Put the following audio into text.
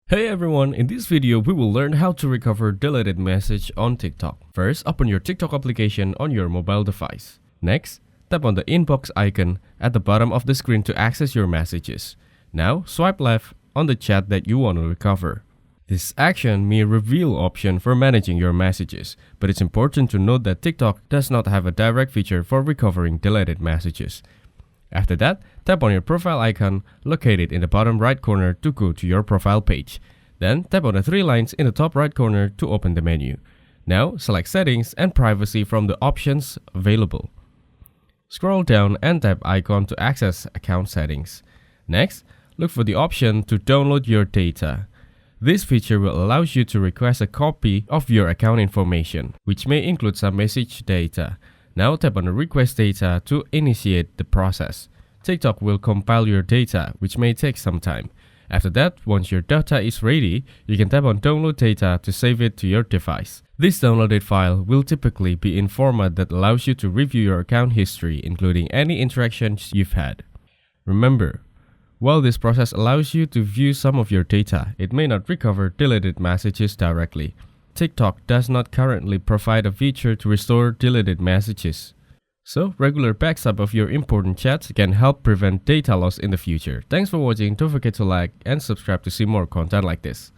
Hey everyone, in this video we will learn how to recover deleted message on TikTok. First, open your TikTok application on your mobile device. Next, tap on the inbox icon at the bottom of the screen to access your messages. Now, swipe left on the chat that you want to recover. This action may reveal option for managing your messages, but it's important to note that TikTok does not have a direct feature for recovering deleted messages. After that, tap on your profile icon located in the bottom right corner to go to your profile page. Then tap on the three lines in the top right corner to open the menu. Now select Settings and Privacy from the options available. Scroll down and tap Icon to access account settings. Next, look for the option to download your data. This feature will allow you to request a copy of your account information, which may include some message data. Now tap on the Request Data to initiate the process. TikTok will compile your data, which may take some time. After that, once your data is ready, you can tap on Download Data to save it to your device. This downloaded file will typically be in format that allows you to review your account history, including any interactions you've had. Remember, while this process allows you to view some of your data, it may not recover deleted messages directly. TikTok does not currently provide a feature to restore deleted messages. So, regular backup of your important chats can help prevent data loss in the future. Thanks for watching. Don't forget to like and subscribe to see more content like this.